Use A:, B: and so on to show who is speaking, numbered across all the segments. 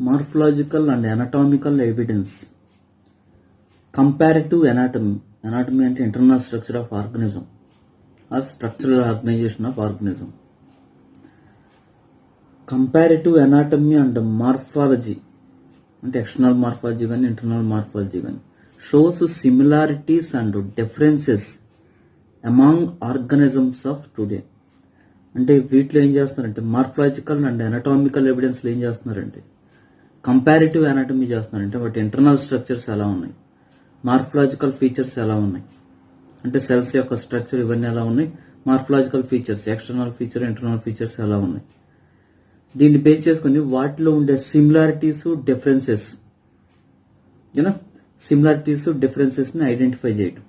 A: morphological and anatomical evidence. Comparative anatomy. Anatomy and internal structure of organism or structural organization of organism. Comparative anatomy and morphology అంటే external morphology కానీ internal morphology కానీ shows similarities and differences among organisms of today. అంటే వీటిలో ఏం చేస్తున్నారంటే morphological and anatomical ఎవిడెన్స్లో ఏం చేస్తున్నారంటే comparative anatomy చేస్తున్నారంటే వాటి ఇంటర్నల్ స్ట్రక్చర్స్ ఎలా ఉన్నాయి, మార్ఫలాజికల్ ఫీచర్స్ ఎలా ఉన్నాయి, అంటే సెల్స్ యొక్క స్ట్రక్చర్ ఇవన్నీ ఎలా ఉన్నాయి, morphological features external feature internal features ఎలా ఉన్నాయి, దీన్ని బేస్ చేసుకుని వాటిలో ఉండే సిమిలారిటీస్ డిఫరెన్సెస్ డిఫరెన్సెస్ని ఐడెంటిఫై చేయడం.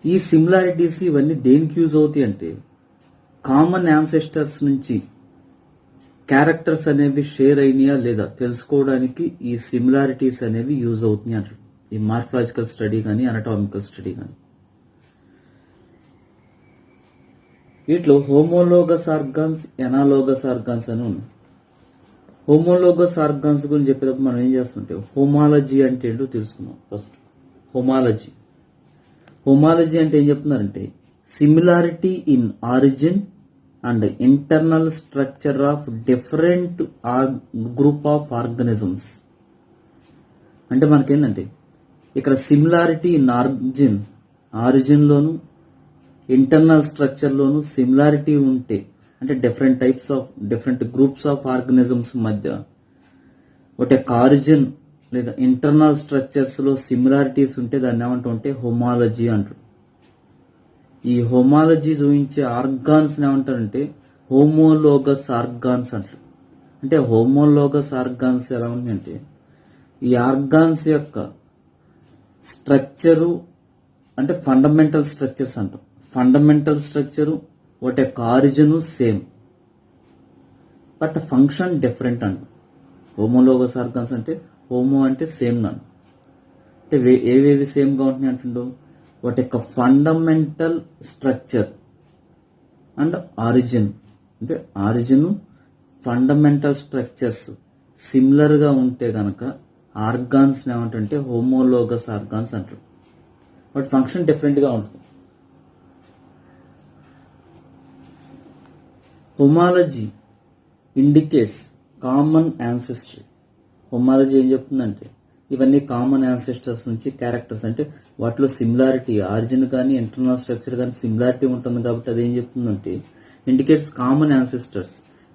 A: ఈ సిమిలారిటీస్ ఇవన్నీ దేనికి యూజ్ అవుతాయి అంటే కామన్ యాన్సెస్టర్స్ నుంచి క్యారెక్టర్స్ అనేవి షేర్ అయినాయా లేదా తెలుసుకోవడానికి ఈ సిమిలారిటీస్ అనేవి యూజ్ అవుతున్నాయి అంటారు ఈ మార్ఫలాజికల్ స్టడీ కానీ అనటామికల్ స్టడీ కానీ. వీటిలో హోమోలోగస్ ఆర్గాన్స్, ఎనాలోగస్ ఆర్గాన్స్ అని ఉన్నాయి. హోమోలోగస్ ఆర్గాన్స్ గురించి చెప్పేటప్పుడు మనం ఏం చేస్తుంటే హోమాలజీ అంటే ఏంటో తెలుసుకుందాం. ఫస్ట్ హోమాలజీ అంటే ఏం చెప్తున్నారంటే similarity in origin and internal structure of different group of organisms. అంటే మనకేంటంటే ఇక్కడ సిమిలారిటీ ఇన్ ఆరిజిన్లోను ఇంటర్నల్ స్ట్రక్చర్లోను సిమిలారిటీ ఉంటే అంటే డిఫరెంట్ గ్రూప్స్ ఆఫ్ ఆర్గానిజమ్స్ మధ్య ఒకటి ఆరిజిన్ లేదా ఇంటర్నల్ స్ట్రక్చర్స్లో సిమిలారిటీస్ ఉంటే దాన్ని ఏమంటామంటే హోమాలజీ అంటారు. ఈ హోమాలజీ చూపించే ఆర్గాన్స్ ఏమంటారంటే హోమోలోగస్ ఆర్గాన్స్ అంటారు. అంటే హోమోలోగస్ ఆర్గాన్స్ ఎలా ఉన్నాయంటే ఈ ఆర్గాన్స్ యొక్క స్ట్రక్చరు అంటే ఫండమెంటల్ స్ట్రక్చర్స్ అంటాం. ఫండమెంటల్ స్ట్రక్చరు వాటి యొక్క origin same but function different అంట. హోమోలోగస్ ఆర్గాన్స్ అంటే హోమో అంటే సేమ్ నన్ను అంటే ఏవేవి సేమ్గా ఉంటున్నాయి అంటుండో వాటి యొక్క ఫండమెంటల్ స్ట్రక్చర్ అండ్ ఆరిజిన్ అంటే ఆరిజిన్ ఫండమెంటల్ స్ట్రక్చర్స్ సిమిలర్గా ఉంటే కనుక ఆర్గాన్స్ ఏమంటే హోమోలోగస్ ఆర్గాన్స్ అంటారు. వాటి ఫంక్షన్ డిఫరెంట్గా ఉంటుంది. హోమాలజీ ఇండికేట్స్ కామన్ యాన్సెస్ట్రీ. హోమాలజీ ఏం చెప్తుందంటే ఇవన్నీ కామన్ యాన్సెస్టర్స్ నుంచి క్యారెక్టర్స్ అంటే వాటిలో సిమిలారిటీ ఆరిజిన్ కానీ ఇంటర్నల్ స్ట్రక్చర్ కానీ సిమిలారిటీ ఉంటుంది కాబట్టి అదేం చెప్తుందంటే ఇండికేట్స్ కామన్ యాన్సెస్టర్స్.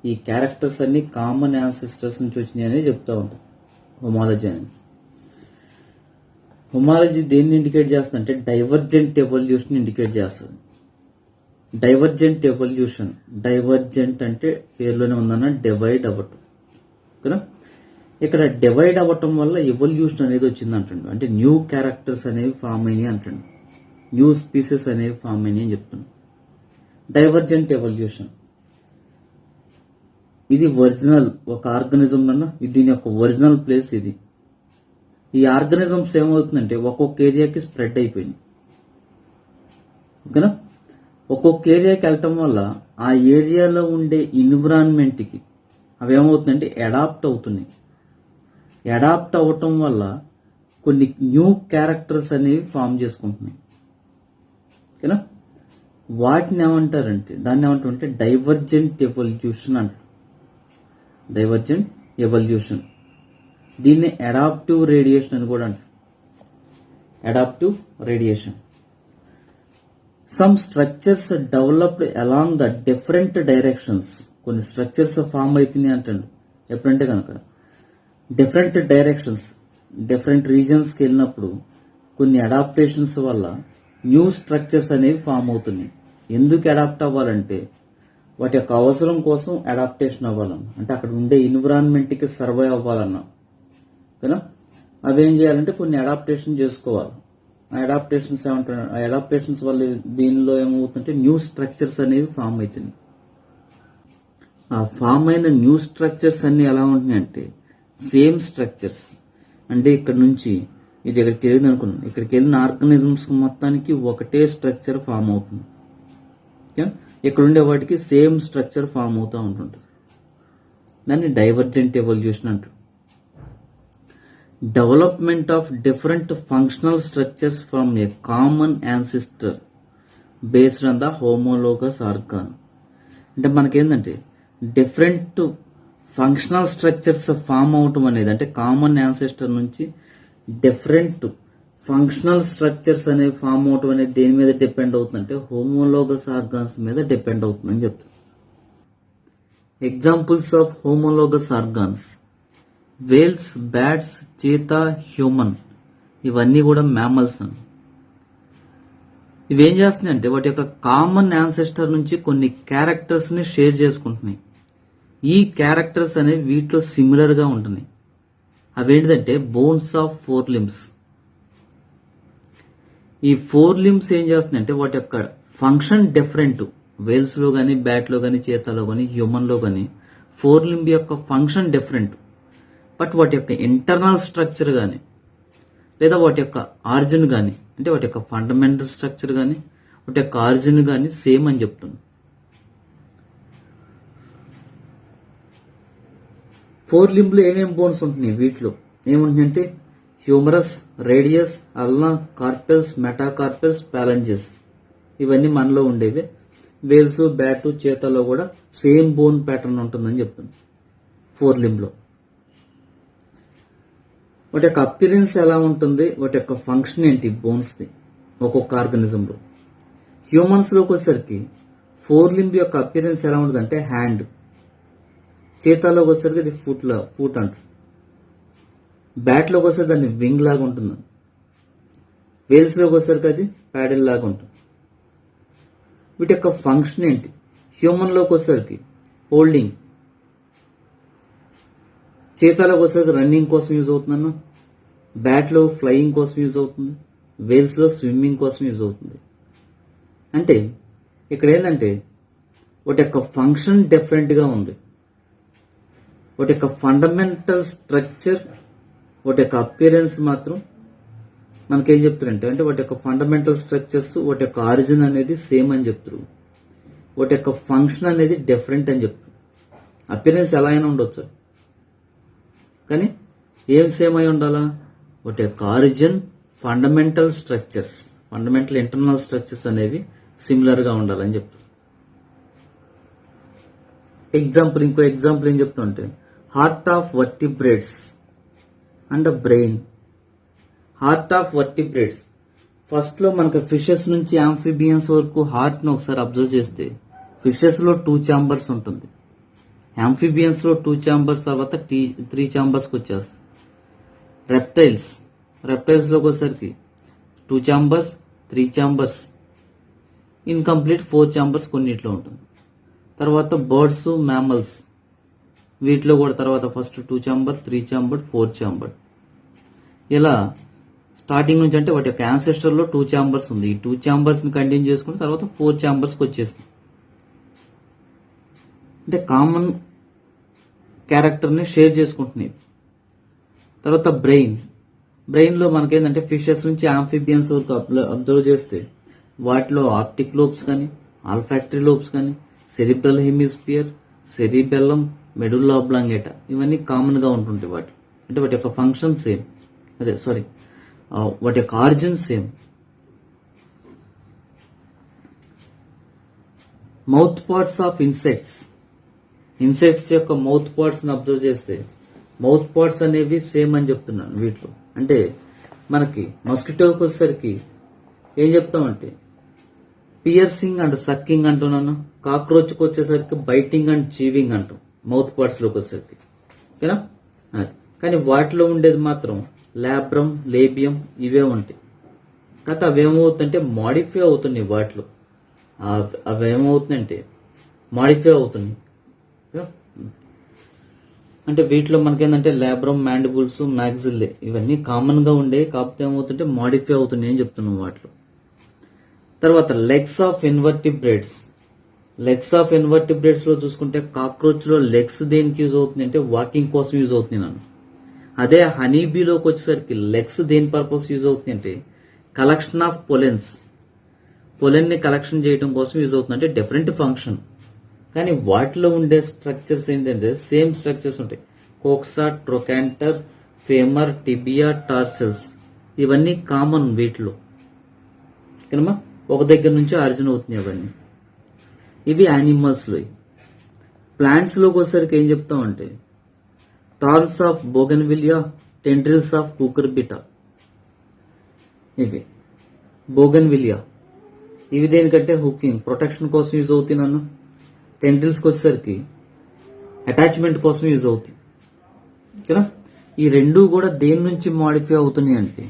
A: ఈ క్యారెక్టర్స్ అన్ని కామన్ యాన్సెస్టర్స్ నుంచి వచ్చినాయి అనేది చెప్తా ఉంటాం హోమాలజీ అని. హోమాలజీ దేన్ని ఇండికేట్ చేస్తుందంటే డైవర్జెంట్ ఎవల్యూషన్ ఇండికేట్ చేస్తుంది. డైవర్జెంట్ అంటే పేర్లోనే ఉందన్న డివైడ్ అవ్వటం కదా. ఇక్కడ డివైడ్ అవ్వటం వల్ల ఎవల్యూషన్ అనేది వచ్చింది అంటుండు. అంటే న్యూ క్యారెక్టర్స్ అనేవి ఫామ్ అయినాయి అంటుండు, న్యూ స్పీసెస్ అనేవి ఫామ్ అయినాయి అని చెప్తున్నాడు. డైవర్జెంట్ ఎవల్యూషన్ ఇది ఒరిజినల్ ఒక ఆర్గానిజం అన్న దీని యొక్క ఒరిజినల్ ప్లేస్ ఇది. ఈ ఆర్గానిజమ్స్ ఏమవుతుందంటే ఒక్కొక్క ఏరియాకి స్ప్రెడ్ అయిపోయింది ఓకేనా. ఒక్కొక్క ఏరియాకి వెళ్ళటం వల్ల ఆ ఏరియాలో ఉండే ఎన్విరాన్మెంట్కి అవి ఏమవుతుందంటే అడాప్ట్ అవుతున్నాయి. అడాప్ట్ అవ్వటం వల్ల కొన్ని న్యూ క్యారెక్టర్స్ అనేవి ఫామ్ చేసుకుంటున్నాయి ఓకేనా. వాటిని ఏమంటారంటే దాన్ని ఏమంటారంటే డైవర్జెంట్ ఎవల్యూషన్ అంటారు. డైవర్జెంట్ ఎవల్యూషన్ దీన్ని అడాప్టివ్ రేడియేషన్ అని కూడా అంటారు. Adaptive radiation. Some structures developed along the different directions. కొన్ని స్ట్రక్చర్స్ ఫామ్ అవుతున్నాయి అంటాడు ఎప్పుడంటే కనుక డిఫరెంట్ డైరెక్షన్స్ డిఫరెంట్ రీజన్స్కి వెళ్ళినప్పుడు కొన్ని అడాప్టేషన్స్ వల్ల న్యూ స్ట్రక్చర్స్ అనేవి ఫామ్ అవుతున్నాయి. ఎందుకు అడాప్ట్ అవ్వాలంటే వాటి యొక్క అవసరం కోసం అడాప్టేషన్ అవ్వాలన్నా అంటే అక్కడ ఉండే ఎన్విరాన్మెంట్కి సర్వైవ్ అవ్వాలన్నా ఓకేనా. అవి ఏం చేయాలంటే కొన్ని అడాప్టేషన్ చేసుకోవాలి. ఆ అడాప్టేషన్స్ వల్ల దీనిలో ఏమవుతుందంటే న్యూ స్ట్రక్చర్స్ అనేవి ఫామ్ అవుతున్నాయి. ఆ ఫామ్ అయిన న్యూ స్ట్రక్చర్స్ అన్ని ఎలా ఉంటున్నాయంటే సేమ్ స్ట్రక్చర్స్. అంటే ఇక్కడ నుంచి ఇది ఇక్కడికి వెళ్ళింది అనుకున్నాం, ఇక్కడికి వెళ్ళిన ఆర్గానిజమ్స్ మొత్తానికి ఒకటే స్ట్రక్చర్ ఫామ్ అవుతుంది. ఇక్కడ ఉండే వాటికి సేమ్ స్ట్రక్చర్ ఫామ్ అవుతూ ఉంటుంది. దాన్ని డైవర్జెంట్ ఎవల్యూషన్ అంటారు. Development of different functional structures from a common ancestor based on the homologous organ. అంటే మనకేంటంటే డిఫరెంట్ ఫంక్షనల్ స్ట్రక్చర్స్ ఫామ్ అవటం అనేది, అంటే కామన్ యాన్సిస్టర్ నుంచి డిఫరెంట్ ఫంక్షనల్ స్ట్రక్చర్స్ అనేవి ఫామ్ అవటం అనేది దేని మీద డిపెండ్ అవుతుందంటే హోమోలోగస్ ఆర్గాన్స్ మీద డిపెండ్ అవుతుందని చెప్తారు. Examples of homologous organs: whales, bats, cheetah, human. ఇవన్నీ కూడా మ్యామల్స్ అని. ఇవేం చేస్తున్నాయి అంటే వాటి యొక్క కామన్ యాన్సెస్టర్ నుంచి కొన్ని క్యారెక్టర్స్ ని షేర్ చేసుకుంటున్నాయి. ఈ క్యారెక్టర్స్ అనేవి వీటిలో సిమిలర్ గా ఉంటున్నాయి. అవేంటిదంటే బోన్స్ ఆఫ్ 4 limbs. ఈ 4 limbs ఏం చేస్తున్నాయి అంటే వాటి యొక్క ఫంక్షన్ డిఫరెంట్. వేల్స్ లో కానీ, బ్యాట్ లో కానీ, చీతాలో కానీ, హ్యూమన్ లో కానీ 4 limb యొక్క ఫంక్షన్ డిఫరెంట్. బట్ వాటి యొక్క ఇంటర్నల్ స్ట్రక్చర్ కానీ లేదా వాటి యొక్క ఆరిజిన్ కానీ, అంటే వాటి యొక్క ఫండమెంటల్ స్ట్రక్చర్ కానీ వాటి యొక్క ఆరిజిన్ కానీ సేమ్ అని చెప్తుంది. 4 limb లో ఏమేమి బోన్స్ ఉంటున్నాయి? వీటిలో ఏముంటున్నాయి అంటే హ్యూమరస్, రేడియస్, అల్నా, కార్పెల్స్, మెటాకార్పెల్స్, ప్యాలంజెస్. ఇవన్నీ మనలో ఉండేవి. వేల్స్, బ్యాట్, చేతలో కూడా సేమ్ బోన్ ప్యాటర్న్ ఉంటుందని చెప్తుంది 4 limb లో. వాటి యొక్క అపిరెన్స్ ఎలా ఉంటుంది, వాటి యొక్క ఫంక్షన్ ఏంటి బోన్స్ది ఒక్కొక్క ఆర్గనిజంలో. హ్యూమన్స్లోకి వచ్చేసరికి 4 limb యొక్క అపిరెన్స్ ఎలా ఉంటుంది అంటే హ్యాండ్. చీతాలోకి వచ్చేసరికి అది ఫుట్ అంటారు. బ్యాట్లోకి వచ్చేసరికి దాన్ని వింగ్ లాగా ఉంటుంది. వేల్స్లోకి వచ్చేసరికి అది ప్యాడిల్ లాగా ఉంటుంది. వీటి యొక్క ఫంక్షన్ ఏంటి? హ్యూమన్లోకి వచ్చేసరికి హోల్డింగ్, చీతాలోకి వచ్చేసరికి రన్నింగ్ కోసం యూజ్ అవుతుందన్న, బ్యాట్లో ఫ్లయింగ్ కోసం యూజ్ అవుతుంది, వేల్స్లో స్విమ్మింగ్ కోసం యూజ్ అవుతుంది. అంటే ఇక్కడ ఏంటంటే వాటి యొక్క ఫంక్షన్ డిఫరెంట్గా ఉంది. వాటి యొక్క ఫండమెంటల్ స్ట్రక్చర్, వాటి యొక్క అపియరెన్స్ మాత్రం మనకేం చెప్తారంటే అంటే వాటి యొక్క ఫండమెంటల్ స్ట్రక్చర్స్, వాటి యొక్క ఆరిజిన్ అనేది సేమ్ అని చెప్తారు. వాటి యొక్క ఫంక్షన్ అనేది డిఫరెంట్ అని చెప్తారు. అపియరెన్స్ ఎలా అయినా ఉండొచ్చు కానీ ఏం సేమ్ అయి ఉండాలా? వాటి యొక్క origin, fundamental structures, fundamental internal structures అనేవి సిమిలర్గా ఉండాలని చెప్తారు. ఇంకో ఎగ్జాంపుల్ ఏం చెప్తుంటే heart of vertebrates and brain. Heart of vertebrates first లో మనకు ఫిషెస్ నుంచి యాంఫిబియన్స్ వరకు హార్ట్ ను ఒకసారి అబ్జర్వ్ చేస్తే ఫిషెస్ లో 2 chambers ఉంటుంది. యాంఫిబియన్స్ లో 2 chambers తర్వాత 3 chambers కి వచ్చేస్తుంది. రెప్టైల్స్ లోకి వచ్చేసరికి 2 chambers, 3 chambers, ఇన్కంప్లీట్ 4 chambers కొన్నిట్లో ఉంటుంది. తర్వాత బర్డ్స్, మ్యామల్స్ వీటిలో కూడా తర్వాత ఫస్ట్ 2 chamber, 3 chamber, 4 chamber. ఇలా స్టార్టింగ్ నుంచి అంటే వాటి యొక్క యాన్సెస్టర్ లో 2 chambers ఉంది. ఈ 2 chambers ని కంటిన్యూ చేసుకుని తర్వాత 4 chambers కి వచ్చేస్తుంది. అంటే కామన్ క్యారెక్టర్ ని షేర్ చేసుకుంటున్నాయి. తర్వాత బ్రెయిన్ లో మనకేంటంటే ఫిషెస్ నుంచి ఆంఫిబియన్స్ వరకు అబ్జర్వ్ చేస్తే వాటిలో ఆప్టిక్ లోబ్స్ కానీ, ఆల్ఫాక్టరీ లోబ్స్ కానీ, సెరిబ్రల్ హెమిస్పియర్, సెరిబెల్లం, మెడుల్లా ఆబ్లాంగేటా ఇవన్నీ కామన్ గా ఉంటుంటాయి. అంటే వాటి యొక్క ఫంక్షన్ సేమ్, వాటి యొక్క origin same. Mouth parts of insects యొక్క మౌత్ పార్ట్స్ ని అబ్జర్వ్ చేస్తే మౌత్ పార్ట్స్ అనేవి సేమ్ అని చెప్తున్నాను వీటిలో. అంటే మనకి మస్కిటోకి వచ్చేసరికి ఏం చెప్తామంటే పియర్సింగ్ అండ్ సక్కింగ్ అంటున్నాను. కాక్రోచ్కి వచ్చేసరికి బైటింగ్ అండ్ చీవింగ్ అంటాం మౌత్ పార్ట్స్ లోకి వచ్చేసరికి, ఓకేనా? కానీ వాటిలో ఉండేది మాత్రం లాబ్రమ్, లేబియం ఇవే ఉంటాయి. కాకపోతే అవేమవుతుందంటే మాడిఫై అవుతున్నాయి. వాటిలో అవేమవుతుందంటే మాడిఫై అవుతున్నాయి. అంటే వీటిలో మనకేంటంటే లాబ్రమ్, మ్యాండిబుల్స్, మ్యాగ్జిల్లే ఇవన్నీ కామన్ గా ఉండే, కాకపోతే ఏమవుతుంటే మాడిఫై అవుతున్నాయి అని చెప్తున్నాం వాటిలో. తర్వాత లెగ్స్ ఆఫ్ ఇన్వర్టిబ్రేట్స్ లో చూసుకుంటే కాక్రోచ్ లో లెగ్స్ దేనికి యూజ్ అవుతుంది అంటే వాకింగ్ కోసం యూజ్ అవుతుంది నన్ను. అదే హనీబీలోకి వచ్చేసరికి లెగ్స్ దేని పర్పస్ యూజ్ అవుతుంది అంటే కలెక్షన్ ఆఫ్ పొలెన్ ని కలెక్షన్ చేయడం కోసం యూజ్ అవుతుంది. అంటే డిఫరెంట్ ఫంక్షన్ కానీ వాటిలో ఉండే స్ట్రక్చర్స్ ఏంటంటే సేమ్ స్ట్రక్చర్స్ ఉంటాయి. కోక్సా, ట్రొకాంటర్, ఫేమర్, టిబియా, టార్సెల్స్ ఇవన్నీ కామన్ వీటిలో. కనుక ఒక దగ్గర నుంచి ఆరిజిన్ అవుతున్నాయి అవన్నీ. ఇవి యానిమల్స్లో. ప్లాంట్స్లోకి వచ్చేసరికి ఏం చెప్తామంటే టాల్స్ ఆఫ్ బోగన్విలియా, టెండ్రిల్స్ ఆఫ్ కుకర్బిటా. ఇవి బోగన్విలియా ఇవి దేనికంటే హుకింగ్ ప్రొటెక్షన్ కోసం యూజ్ అవుతాయి. నన్ను టెండ్రిల్స్కి వచ్చేసరికి అటాచ్మెంట్ కోసం యూజ్ అవుతాయి కదా. ఈ రెండు కూడా దేని నుంచి మాడిఫై అవుతున్నాయి అంటే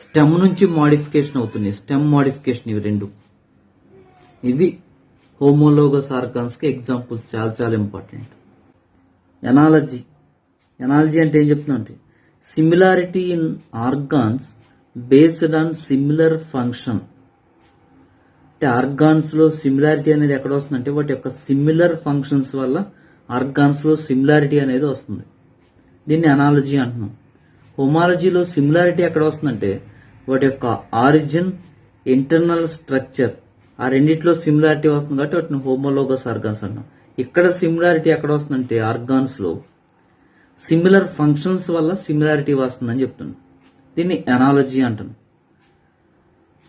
A: స్టెమ్ నుంచి మాడిఫికేషన్ అవుతున్నాయి. స్టెమ్ మాడిఫికేషన్ ఇవి రెండు. ఇవి హోమోలోగస్ ఆర్గాన్స్కి ఎగ్జాంపుల్. చాలా చాలా ఇంపార్టెంట్. ఎనాలజీ అంటే ఏం చెప్తున్నా అంటే similarity in organs based on similar function. అంటే ఆర్గాన్స్లో సిమిలారిటీ అనేది ఎక్కడ వస్తుందంటే వాటి యొక్క సిమిలర్ ఫంక్షన్స్ వల్ల ఆర్గాన్స్లో సిమిలారిటీ అనేది వస్తుంది. దీన్ని అనాలజీ అంటున్నాం. హోమాలజీలో సిమిలారిటీ ఎక్కడ వస్తుందంటే వాటి యొక్క ఆరిజిన్, ఇంటర్నల్ స్ట్రక్చర్ ఆ రెండిట్లో సిమిలారిటీ వస్తుంది కాబట్టి వాటిని హోమోలోగస్ ఆర్గాన్స్ అంటున్నాం. ఇక్కడ సిమిలారిటీ ఎక్కడ వస్తుందంటే ఆర్గాన్స్లో సిమిలర్ ఫంక్షన్స్ వల్ల సిమిలారిటీ వస్తుందని చెప్తున్నాం. దీన్ని ఎనాలజీ అంటున్నాం.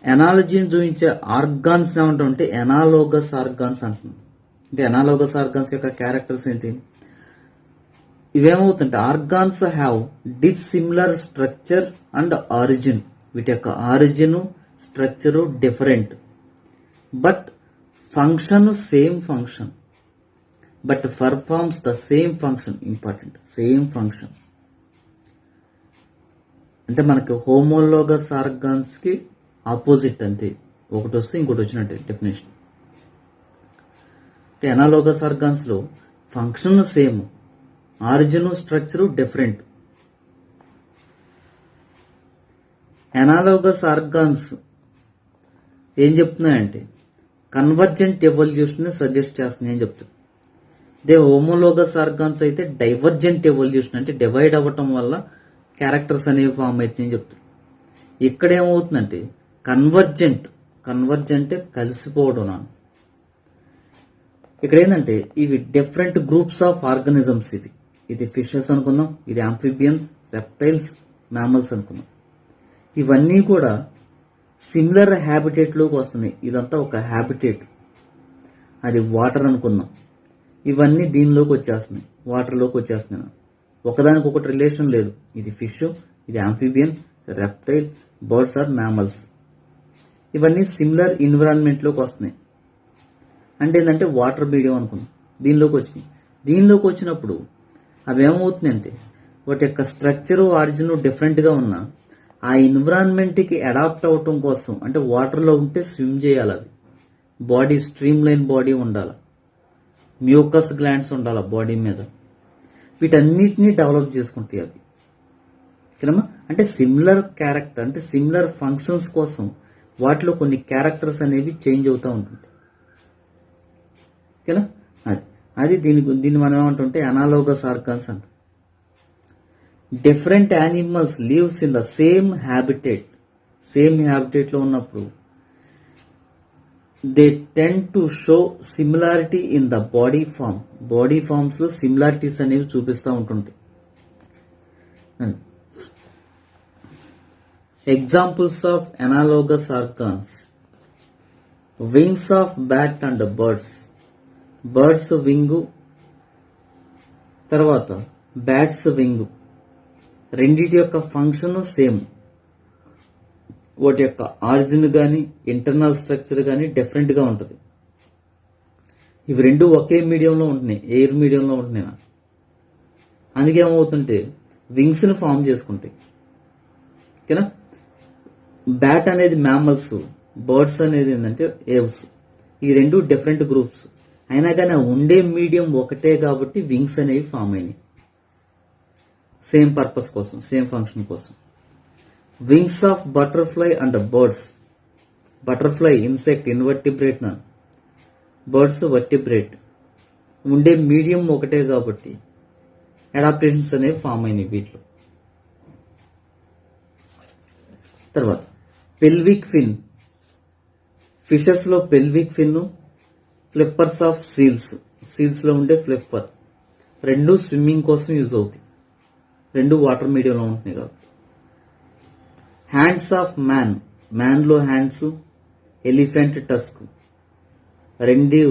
A: ఎనాలజీని చూపించే ఆర్గాన్స్ ఏమంటాం అంటే ఎనాలోగస్ ఆర్గాన్స్ అంటున్నాం. అంటే ఎనాలోగస్ ఆర్గాన్స్ యొక్క క్యారెక్టర్స్ ఏంటి? ఇవేమవుతుంటే organs have dissimilar structure and origin. వీటి యొక్క origin, structure different, but function same function, but performs the same function. Important, same function. అంటే మనకి హోమోలోగస్ ఆర్గాన్స్ కి ఆపోజిట్ అంతే. ఒకటి వస్తే ఇంకోటి వచ్చినట్టే డెఫినేషన్. అంటే ఎనాలోగస్ ఆర్గాన్స్ లో function same, origin, structure different. Analogous organs ఏం చెప్తున్నాయంటే కన్వర్జెంట్ ఎవల్యూషన్ సజెస్ట్ చేస్తున్నాయి అని చెప్తారు. ఇదే హోమోలోగస్ ఆర్గాన్స్ అయితే డైవర్జెంట్ ఎవల్యూషన్, అంటే డివైడ్ అవ్వటం వల్ల క్యారెక్టర్స్ అనేవి ఫామ్ అవుతున్నాయని చెప్తారు. ఇక్కడ ఏమవుతుందంటే కన్వర్జెంట్ కలిసిపోవడం. ఇక్కడ ఏంటంటే ఇవి డిఫరెంట్ గ్రూప్స్ ఆఫ్ ఆర్గానిజమ్స్. ఇది ఫిషెస్ అనుకుందాం, ఇది ఆంఫిబియన్స్, రెప్టైల్స్, మ్యామల్స్ అనుకుందాం. ఇవన్నీ కూడా సిమిలర్ హ్యాబిటేట్లోకి వస్తున్నాయి. ఇదంతా ఒక హ్యాబిటేట్, అది వాటర్ అనుకుందాం. ఇవన్నీ దీనిలోకి వచ్చేస్తున్నాయి, వాటర్లోకి వచ్చేస్తున్నాయి. ఒకదానికొకటి రిలేషన్ లేదు. ఇది ఫిష్, ఇది amphibian, reptile, birds or mammals. ఇవన్నీ సిమిలర్ ఎన్విరాన్మెంట్లోకి వస్తున్నాయి. అంటే ఏంటంటే వాటర్ మీడియం అనుకుందాం, దీనిలోకి వచ్చినాయి. దీనిలోకి వచ్చినప్పుడు అవి ఏమవుతున్నాయంటే వాటి యొక్క స్ట్రక్చరు, ఆరిజిన్ డిఫరెంట్గా ఉన్నా ఆ ఎన్విరాన్మెంట్కి అడాప్ట్ అవటం కోసం, అంటే వాటర్లో ఉంటే స్విమ్ చేయాలి, అవి బాడీ స్ట్రీమ్ లైన్ బాడీ ఉండాలి, మ్యూకస్ గ్లాండ్స్ ఉండాలి బాడీ మీద. వీటన్నిటినీ డెవలప్ చేసుకుంటాయి అవి. ఓకేనమ్మా? అంటే సిమిలర్ క్యారెక్టర్, అంటే సిమిలర్ ఫంక్షన్స్ కోసం వాటిలో కొన్ని క్యారెక్టర్స్ అనేవి చేంజ్ అవుతూ ఉంటుంది. ఓకేనా? అది దీన్ని మనం ఏమంటుంటే అనాలోగస్ ఆర్గాన్స్ అంటాం. Different animals lives in the same హ్యాబిటేట్లో ఉన్నప్పుడు they tend to show similarity in the body forms లో సిమిలారిటీస్ అనేవి చూపిస్తూ ఉంటుంటాయి. Examples of analogous organs: wings of bat and birds wing, తర్వాత బ్యాట్స్ వింగు. రెండిటి యొక్క ఫంక్షన్ సేమ్, వాటి యొక్క ఆరిజిన్ కానీ ఇంటర్నల్ స్ట్రక్చర్ కానీ డిఫరెంట్గా ఉంటుంది. ఇవి రెండు ఒకే మీడియంలో ఉంటున్నాయి, ఎయిర్ మీడియంలో ఉంటున్నాయి. అందుకే ఏమవుతుంటే వింగ్స్ని ఫామ్ చేసుకుంటాయి. ఓకేనా? బ్యాట్ అనేది మ్యామల్స్, బర్డ్స్ అనేది ఏంటంటే ఏవ్స్. ఈ రెండు డిఫరెంట్ గ్రూప్స్ అయినా కానీ ఉండే మీడియం ఒకటే కాబట్టి వింగ్స్ అనేవి ఫామ్ అయినాయి. సేమ్ పర్పస్ కోసం, సేమ్ ఫంక్షన్ కోసం. Wings of butterfly and birds. Butterfly insect, invertebrate, birds vertebrate. ఉండే మీడియం ఒకటే కాబట్టి అడాప్టేషన్స్ అనేవి ఫామ్ అయినాయి వీటిలో. తర్వాత పెల్విక్ ఫిన్. ఫిషెస్ లో pelvic fin, flippers of seals. సీల్స్లో ఉండే ఫ్లిప్పర్. రెండు స్విమ్మింగ్ కోసం యూజ్ అవుతాయి, రెండు వాటర్ మీడియంలో ఉంటున్నాయి కాబట్టి. హ్యాండ్స్ ఆఫ్ మ్యాన్, మ్యాన్లో హ్యాండ్స్, ఎలిఫెంట్ టస్క్, రెండు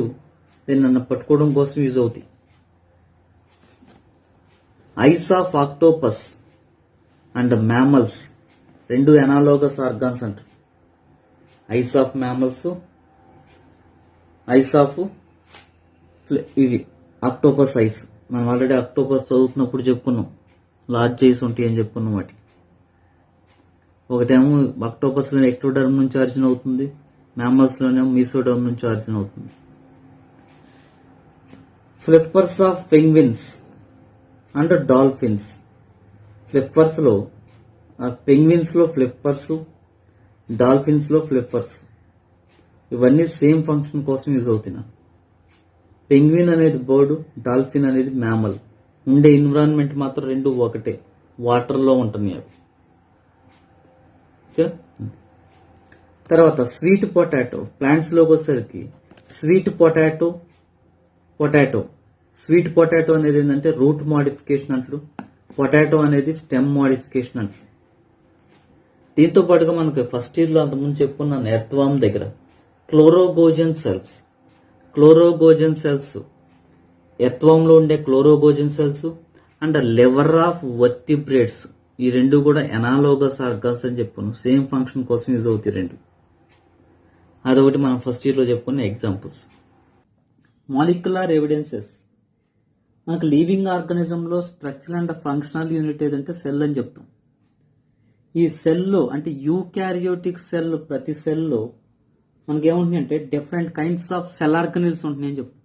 A: దీన్ని పట్టుకోవడం కోసం యూజ్ అవుతాయి. Eyes of octopus and mammals, రెండు ఎనాలోగస్ ఆర్గాన్స్ అంటారు. Eyes of mammals, eyes of ఇవి ఆక్టోపస్ ఐస్. మనం ఆల్రెడీ ఆక్టోపస్ చదువుతున్నప్పుడు చెప్పుకున్నాం, లార్జ్ ఐస్ ఉంటాయి అని చెప్పుకున్నాం. వాటి ఒకటేమో ఆక్టోపస్లో ఎక్టోడర్మ్ నుంచి ఆరిజిన్ అవుతుంది, మ్యామల్స్లోనేమో మీసోడర్మ్ నుంచి ఆరిజిన్ అవుతుంది. Flippers of penguins and dolphins, ఫ్లిప్పర్స్లో పెంగ్విన్స్లో ఫ్లిప్పర్స్, డాల్ఫిన్స్లో ఫ్లిప్పర్స్, ఇవన్నీ సేమ్ ఫంక్షన్ కోసం యూజ్ అవుతున్నాయి. పెంగ్విన్ అనేది బర్డ్, డాల్ఫిన్ అనేది మ్యామల్. ఉండే ఎన్విరాన్మెంట్ మాత్రం రెండు ఒకటే, వాటర్లో ఉంటున్నాయి అవి. తర్వాత స్వీట్ పొటాటో, ప్లాంట్స్లోకి వచ్చేసరికి స్వీట్ పొటాటో, స్వీట్ పొటాటో అనేది ఏంటంటే రూట్ మోడిఫికేషన్ అంటారు, పొటాటో అనేది స్టెమ్ మోడిఫికేషన్ అంటారు. దీంతో పాటుగా మనకి ఫస్ట్ ఇయర్లో అంతకుముందు చెప్పుకున్నాను ఎర్త్వామ్ దగ్గర క్లోరోగోజన్ సెల్స్, ఎర్త్వామ్లో ఉండే chloragogen cells and liver of vertebrates, ఈ రెండు కూడా ఎనాలోగస్ ఆర్గాన్స్ అని చెప్పుకున్నాం, సేమ్ ఫంక్షన్ కోసం యూజ్ అవుతాయి రెండు. అదొకటి మనం ఫస్ట్ ఇయర్లో చెప్పుకున్న ఎగ్జాంపుల్స్. మాలిక్యులర్ ఎవిడెన్సెస్, మనకు లివింగ్ ఆర్గానిజంలో స్ట్రక్చర్ అండ్ ఫంక్షనల్ యూనిట్ ఏదంటే సెల్ అని చెప్తాం. ఈ సెల్లో అంటే యూకారియోటిక్ సెల్, ప్రతి సెల్లో మనకి ఏముంటుంది అంటే డిఫరెంట్ కైండ్స్ ఆఫ్ సెల్ ఆర్గనిల్స్ ఉంటున్నాయి అని చెప్తాం.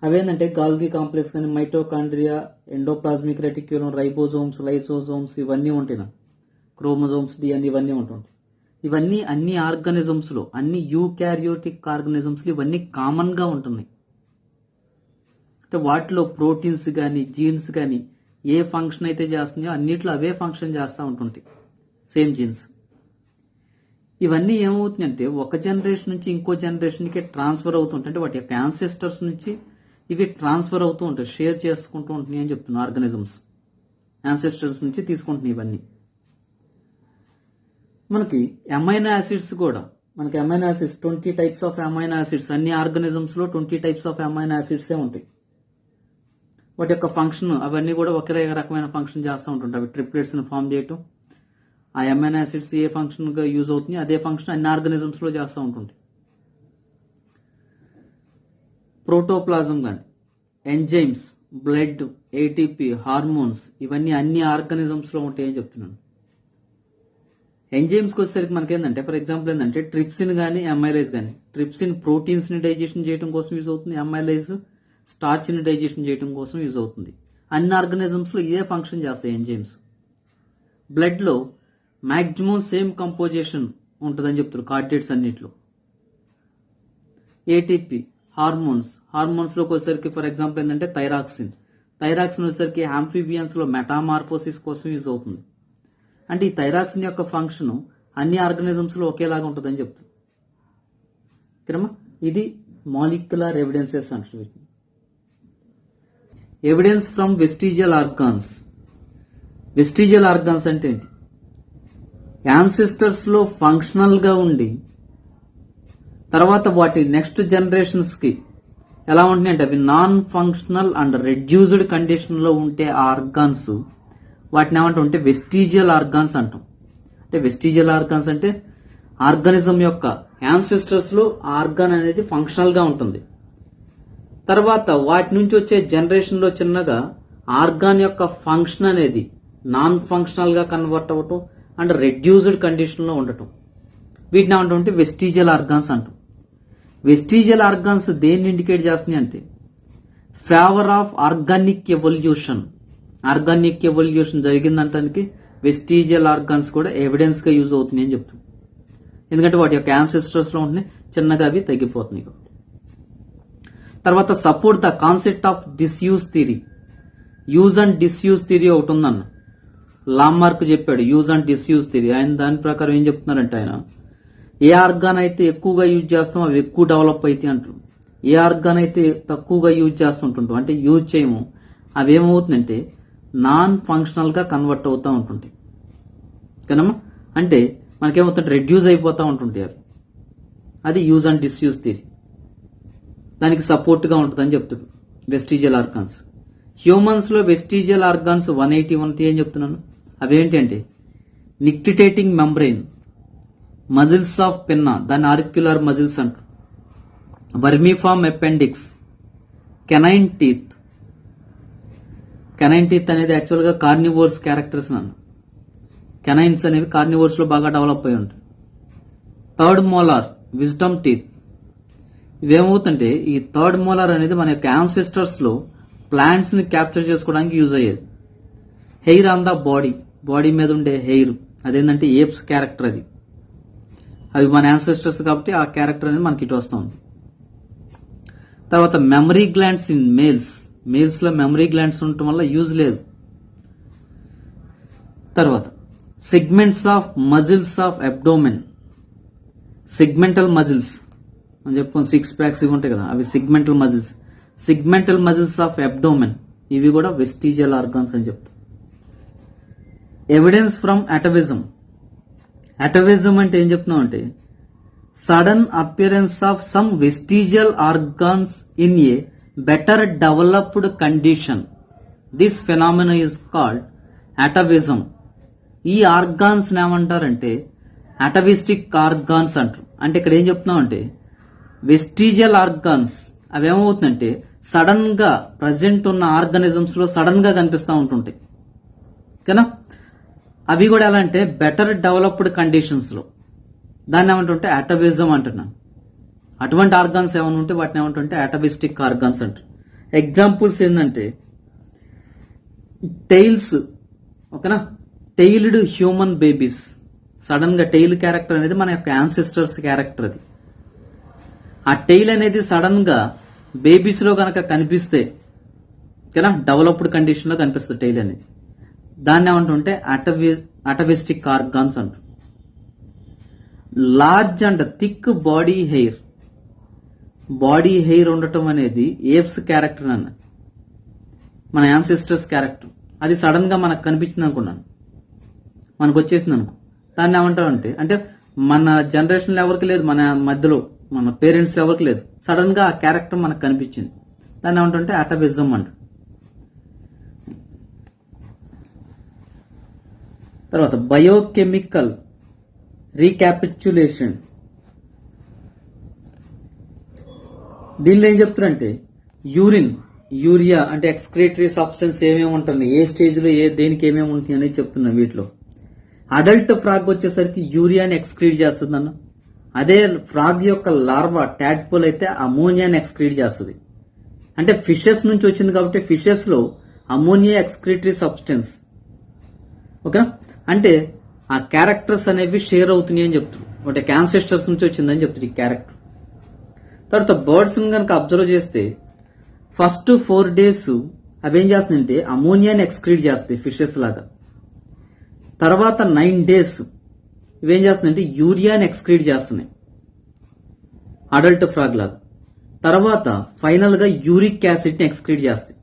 A: అవేంటంటే గాల్గి కాంప్లెక్స్ కానీ, mitochondria, endoplasmic reticulum, ribosomes, lysosomes, ఇవన్నీ ఉంటాయి. క్రోమోజోమ్స్, డిఎన్ఏ ఇవన్నీ ఉంటుంటాయి. ఇవన్నీ అన్ని ఆర్గానిజమ్స్లో, అన్ని యూకారియోటిక్ ఆర్గానిజమ్స్లో ఇవన్నీ కామన్గా ఉంటున్నాయి. అంటే వాటిలో ప్రోటీన్స్ కానీ, జీన్స్ కానీ ఏ ఫంక్షన్ అయితే చేస్తున్నాయో అన్నిట్లో అవే ఫంక్షన్ చేస్తూ ఉంటుంటాయి, సేమ్ జీన్స్. ఇవన్నీ ఏమవుతుందంటే ఒక జనరేషన్ నుంచి ఇంకో జనరేషన్కి ట్రాన్స్ఫర్ అవుతుంటాయి. అంటే వాటి యొక్క యాన్సెస్టర్స్ నుంచి ఇవి ట్రాన్స్ఫర్ అవుతూ ఉంటాయి, షేర్ చేసుకుంటూ ఉంటున్నాయి అని చెప్తున్నాను. ఆర్గానిజమ్స్ యాన్సెస్టర్స్ నుంచి తీసుకుంటున్నాయి ఇవన్నీ. మనకి అమైనో యాసిడ్స్ కూడా, మనకి amino acids 20 types of amino acids, అన్ని ఆర్గానిజమ్స్లో 20 టైప్స్ ఆఫ్ అమైనో యాసిడ్సే ఉంటాయి. వాటి యొక్క ఫంక్షన్ అవన్నీ కూడా ఒకే రకమైన ఫంక్షన్ చేస్తూ ఉంటుంటాయి. అవి ట్రిప్లెట్స్ని ఫామ్ చేయటం, ఆ అమైనో యాసిడ్స్ ఏ ఫంక్షన్గా యూజ్ అవుతుంది అదే ఫంక్షన్ అన్ని ఆర్గానిజమ్స్లో చేస్తూ ఉంటుంది. ప్రోటోప్లాజం కానీ, ఎంజైమ్స్, బ్లడ్, ఏటీపీ, హార్మోన్స్, ఇవన్నీ అన్ని ఆర్గానిజమ్స్లో ఉంటాయని చెప్తున్నాను. ఎంజైమ్స్కి వచ్చేసరికి మనకి ఏంటంటే, ఫర్ ఎగ్జాంపుల్ ఏంటంటే ట్రిప్సిన్ కానీ, అమైలైజ్ కానీ, ట్రిప్సిన్ ప్రోటీన్స్ని డైజెషన్ చేయడం కోసం యూజ్ అవుతుంది, అమైలైజ్ స్టార్చ్ని డైజెషన్ చేయడం కోసం యూజ్ అవుతుంది. అన్ని ఆర్గానిజమ్స్లో ఇదే ఫంక్షన్ చేస్తాయి ఎంజైమ్స్. బ్లడ్లో మ్యాక్సిమం సేమ్ కంపోజిషన్ ఉంటుందని చెప్తారు కార్డియేట్స్ అన్నిట్లో. ఏటీపీ, హార్మోన్స్లోకి వచ్చేసరికి ఫర్ ఎగ్జాంపుల్ ఏంటంటే థైరాక్సిన్ వచ్చేసరికి ఆంఫిబియన్స్లో మెటామార్ఫోసిస్ కోసం యూజ్ అవుతుంది. అంటే ఈ థైరాక్సిన్ యొక్క ఫంక్షన్ అన్ని ఆర్గానిజమ్స్లో ఒకేలాగా ఉంటుందని చెప్తారు. ఓకేనమ్మా, ఇది మాలిక్యులర్ ఎవిడెన్సెస్ అంటారు. Evidence from vestigial organs. Vestigial organs అంటే ఏంటి? యాన్సిస్టర్స్లో ఫంక్షనల్గా ఉండి తర్వాత వాటి నెక్స్ట్ జనరేషన్స్కి ఎలా ఉంటున్నాయి అంటే అవి నాన్ ఫంక్షనల్ అండ్ రెడ్యూస్డ్ కండిషన్లో ఉంటే ఆ ఆర్గాన్స్ వాటిని ఏమంటాం వెస్టిజియల్ ఆర్గాన్స్ అంటాం. అంటే వెస్టిజియల్ ఆర్గాన్స్ అంటే ఆర్గానిజం యొక్క యాన్సిస్టర్స్లో ఆర్గాన్ అనేది ఫంక్షనల్గా ఉంటుంది. తర్వాత వాటి నుంచి వచ్చే జనరేషన్లో చిన్నగా ఆర్గాన్ యొక్క ఫంక్షన్ అనేది నాన్ ఫంక్షనల్గా కన్వర్ట్ అవ్వటం అండ్ రెడ్యూస్డ్ కండిషన్లో ఉండటం, వీటిని ఏమంటాం వెస్టిజియల్ ఆర్గాన్స్ అంటాం. వెస్టిజియల్ ఆర్గాన్స్ దేన్ని ఇండికేట్ చేస్తున్నాయి అంటే ఫేవర్ ఆఫ్ ఆర్గానిక్ ఎవల్యూషన్ జరిగిందంటానికి వెస్టిజియల్ ఆర్గాన్స్ కూడా ఎవిడెన్స్గా యూజ్ అవుతున్నాయి అని చెప్తాం. ఎందుకంటే వాటి యొక్క యాన్సెస్టర్స్లో ఉంటున్నాయి, చిన్నగా అవి తగ్గిపోతున్నాయి. తర్వాత support the concept of disuse theory. Use and disuse theory ఒకటి ఉందన్న, లామార్క్ చెప్పాడు యూజ్ అండ్ డిస్యూజ్ థియరీ. ఆయన దాని ప్రకారం ఏం చెప్తున్నారంటే ఆయన ఏ ఆర్గాన్ అయితే ఎక్కువగా యూజ్ చేస్తామో అవి ఎక్కువ డెవలప్ అవుతాయి అంటారు. ఏ ఆర్గాన్ అయితే తక్కువగా యూజ్ చేస్తుంటుంటాం అంటే యూజ్ చేయము, అవి ఏమవుతుందంటే నాన్ ఫంక్షనల్గా కన్వర్ట్ అవుతూ ఉంటుంటాయి కదమ్మా. అంటే మనకేమవుతుంటే రెడ్యూస్ అయిపోతూ ఉంటుంటాయి అవి. అది యూజ్ అండ్ డిస్యూజ్ థియరీ, దానికి సపోర్ట్గా ఉంటుందని చెప్తాడు వెస్టిజియల్ ఆర్గాన్స్. హ్యూమన్స్లో వెస్టిజియల్ ఆర్గాన్స్ 181 అని చెప్తున్నాను. అవేంటి అంటే nictitating membrane, muscles of pinna, దాన్ని ఆర్క్యులర్ మజిల్స్ అంటారు, vermiform appendix, canine teeth. Canine teeth అనేది యాక్చువల్గా కార్నివోర్స్ క్యారెక్టర్స్ నన్ను. కెనైన్స్ అనేవి కార్నివోర్స్లో బాగా డెవలప్ అయి ఉంటాయి. Third molar, wisdom teeth. ఇవేమవుతుంటే ఈ థర్డ్ మోలార్ అనేది మన యొక్క యాన్సెస్టర్స్లో ప్లాంట్స్ని క్యాప్చర్ చేసుకోవడానికి యూజ్ అయ్యేది. Hair on the body, body మీద ఉండే హెయిర్ అదేంటంటే ఏప్స్ క్యారెక్టర్ అది. అవి మన యాన్సెస్టర్స్ కాబట్టి ఆ క్యారెక్టర్ అనేది మనకి ఇటు వస్తూ ఉంది. తర్వాత మెమరీ గ్లాండ్స్ ఇన్ మేల్స్లో మెమరీ గ్లాండ్స్ ఉండటం వల్ల యూజ్ లేదు. తర్వాత segments of muscles of abdomen, segmental muscles అని చెప్పుకోండి, 6 ప్యాక్స్ ఇవి ఉంటాయి కదా, అవి సెగ్మెంటల్ మజిల్స్ ఆఫ్ అబ్డోమెన్, ఇవి కూడా వెస్టిజియల్ ఆర్గాన్స్ అని చెప్తాం. Evidence from అటవిజం. అటవిజం అంటే ఏం చెప్తున్నాం అంటే sudden appearance of some vestigial organs in a better developed condition. This phenomena is called atavism. ఈ ఆర్గాన్స్ ఏమంటారంటే అటవిస్టిక్ ఆర్గాన్స్ అంటారు. అంటే ఇక్కడ ఏం చెప్తున్నాం అంటే వెస్టిజియల్ ఆర్గాన్స్ అవి ఏమవుతుందంటే సడన్ గా ప్రజెంట్ ఉన్న ఆర్గానిజమ్స్ లో సడన్ గా కనిపిస్తూ ఉంటుంటాయి కదా. అవి కూడా ఎలా అంటే బెటర్ డెవలప్డ్ కండిషన్స్ లో, దాన్ని ఏమంటుంటే అటవిజం అంటున్నాను. అటువంటి ఆర్గాన్స్ ఏమైనా ఉంటే వాటిని ఏమంటుంటే అటవిస్టిక్ ఆర్గాన్స్ అంటారు. ఎగ్జాంపుల్స్ ఏంటంటే టైల్స్, ఓకేనా, టైల్డ్ హ్యూమన్ బేబీస్. సడన్ గా టైల్ క్యారెక్టర్ అనేది మన యొక్క యాన్సెస్టర్స్ క్యారెక్టర్ అది. ఆ టైల్ అనేది సడన్ గా బేబీస్ లో కనుక కనిపిస్తే కదా, డెవలప్డ్ కండిషన్ లో కనిపిస్తుంది టైల్ అనేది, దాన్ని ఏమంటుంటే అటవిస్టిక్ ఆర్గాన్స్ అంటారు. Large and thick body hair ఉండటం అనేది ఏప్స్ క్యారెక్టర్ అన్న, మన యాన్సెస్టర్స్ క్యారెక్టర్. అది సడన్ గా మనకు కనిపించింది అనుకున్నాను, మనకు వచ్చేసింది అనుకో, దాన్ని ఏమంటామంటే అంటే మన జనరేషన్లో ఎవరికి లేదు, మన మధ్యలో మన పేరెంట్స్ ఎవరికి లేదు, సడన్ గా ఆ క్యారెక్టర్ మనకు కనిపించింది, దాన్ని ఏమంటుంటే అటవిజం అంట. తర్వాత బయోకెమికల్ రీక్యాపిచ్యులేషన్. దీనిలో ఏం చెప్తారంటే యూరియా అంటే ఎక్స్క్రీటరీ సబ్స్టెన్స్ ఏమేమి ఉంటుంది, ఏ స్టేజ్లో దేనికి ఏమేమి ఉంటుంది అనేది చెప్తున్నాం. వీటిలో అడల్ట్ ఫ్రాగ్ వచ్చేసరికి యూరియాని ఎక్స్క్రీట్ చేస్తుంది అన్న. అదే ఫ్రాగ్ యొక్క లార్వా టాడ్పోల్ అయితే అమోనియాని ఎక్స్క్రీట్ చేస్తుంది. అంటే ఫిషెస్ నుంచి వచ్చింది కాబట్టి ఫిషెస్ లో అమోనియా ఎక్స్క్రీటరీ సబ్స్టెన్స్, ఓకే. అంటే ఆ క్యారెక్టర్స్ అనేవి షేర్ అవుతున్నాయి అని చెప్తారు, అంటే యాన్సెస్టర్స్ నుంచి వచ్చిందని చెప్తారు ఈ క్యారెక్టర్. తర్వాత బర్డ్స్ కనుక అబ్జర్వ్ చేస్తే ఫస్ట్ 4 days అవి ఏం చేస్తుందంటే అమోనియాని ఎక్స్క్రీట్ చేస్తాయి ఫిషెస్ లాగా. తర్వాత 9 days ఇవేం చేస్తుందంటే యూరియాని ఎక్స్క్రీట్ చేస్తున్నాయి అడల్ట్ ఫ్రాగ్ లాగా. తర్వాత ఫైనల్ గా యూరిక్ యాసిడ్ ని ఎక్స్క్రీట్ చేస్తాయి.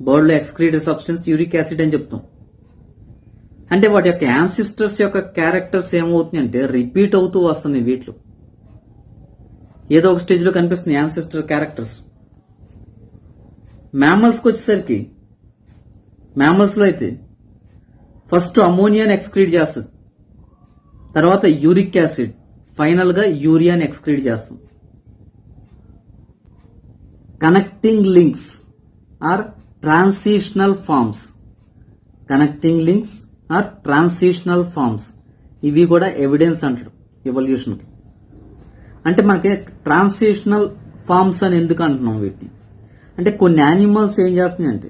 A: బర్డ్ లో ఎక్స్క్రీటెడ్ సబ్స్టెన్స్ యూరిక్ యాసిడ్ అని చెప్తాం. అంటే వాటి యొక్క యాన్సిస్టర్స్ యొక్క క్యారెక్టర్స్ ఏమవుతున్నాయి అంటే రిపీట్ అవుతూ వస్తున్నాయి. వీటిలో ఏదో ఒక స్టేజ్ లో కనిపిస్తుంది యాన్సిస్టర్ క్యారెక్టర్స్. మ్యామల్స్కి వచ్చేసరికి మ్యామల్స్ లో అయితే ఫస్ట్ అమోనియాని ఎక్స్క్రీట్ చేస్తుంది, తర్వాత యూరిక్ యాసిడ్, ఫైనల్ గా యూరియాని ఎక్స్క్రీట్ చేస్తుంది. Connecting links are transitional forms. ఇవి కూడా ఎవిడెన్స్ అంటాడు ఎవల్యూషన్ కి. అంటే మనకి ట్రాన్సిషనల్ ఫార్మ్స్ అని ఎందుకు అంటున్నాం వీటిని అంటే కొన్ని యానిమల్స్ ఏం చేస్తున్నాయి అంటే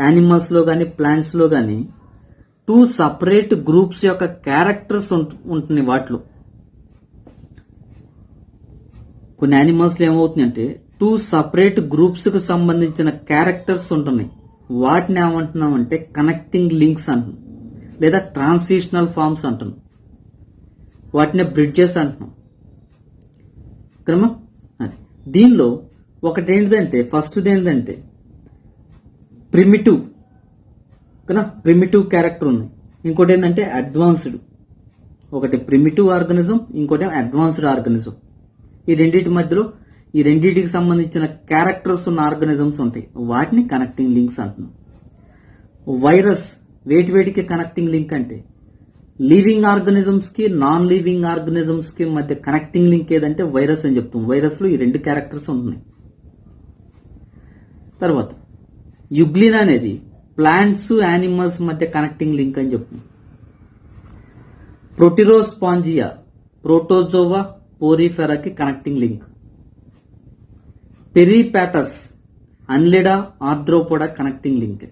A: యానిమల్స్ లో కానీ ప్లాంట్స్ లో కానీ 2 separate గ్రూప్స్ యొక్క క్యారెక్టర్స్ ఉంటుంది వాటిలో. కొన్ని యానిమల్స్ లో ఏమవుతుంది అంటే 2 separate గ్రూప్స్ కు సంబంధించిన క్యారెక్టర్స్ ఉంటున్నాయి, వాటిని ఏమంటున్నాం అంటే కనెక్టింగ్ లింక్స్ అంటున్నాం, లేదా ట్రాన్సిషనల్ ఫార్మ్స్ అంటున్నాం, వాటిని బ్రిడ్జెస్ అంటున్నాం. దీనిలో ఒకటి ఏంటిదంటే ఫస్ట్ది ఏంటంటే ప్రిమిటివ్ కదా, ప్రిమిటివ్ క్యారెక్టర్ ఉంది. ఇంకోటి ఏంటంటే అడ్వాన్స్డ్. ఒకటి ప్రిమిటివ్ ఆర్గనిజం, ఇంకోటి అడ్వాన్స్డ్ ఆర్గనిజం. ఈ రెండింటికి సంబంధించిన క్యారెక్టర్స్ ఉన్న ఆర్గనిజమ్స్ ఉంటాయి, వాటిని కనెక్టింగ్ లింక్స్ అంటున్నాం. వైరస్ వేటికి కనెక్టింగ్ లింక్ అంటే లివింగ్ ఆర్గనిజమ్స్ కి నాన్ లివింగ్ ఆర్గనిజమ్స్ కి మధ్య కనెక్టింగ్ లింక్ ఏదంటే వైరస్ అని చెప్తాం. వైరస్ లో ఈ రెండు క్యారెక్టర్స్ ఉంటున్నాయి. తర్వాత యుగ్లిన్ అనేది ప్లాంట్స్ యానిమల్స్ మధ్య కనెక్టింగ్ లింక్ అని చెప్తాం. ప్రోటిరోస్పాంజియా ప్రోటోజోవా పోరిఫెరాకి connecting link. Peripatus annelida arthropoda connecting link.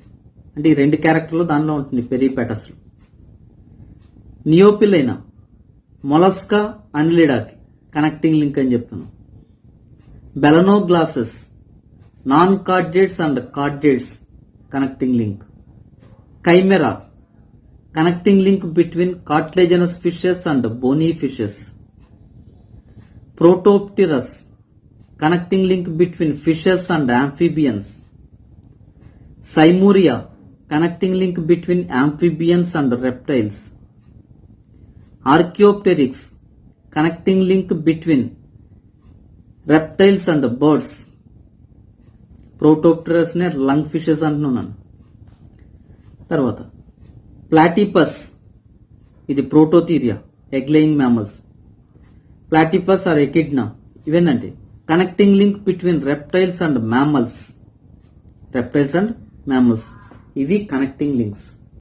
A: అంటే ఈ రెండు క్యారెక్టర్లు దానిలో ఉంటుంది పెరిపాటస్ లో. నియోపిలైనా మొలస్కా అన్లిడాకి కనెక్టింగ్ లింక్ అని చెప్తున్నాం. Balanoglossus non chordates and chordates connecting link. Chimaera connecting link between cartilaginous fishes and bony fishes. Protopterus connecting link between fishes and amphibians. Simuria connecting link between amphibians and reptiles. Archaeopteryx connecting link between reptiles and birds. Protopterus ne lung fishes అంటున్నాను. తర్వాత platypus, ఇది prototheria, egg laying mammals. Platypus or echidna ఇవేంటంటే connecting link between reptiles and mammals. ఇవి connecting links.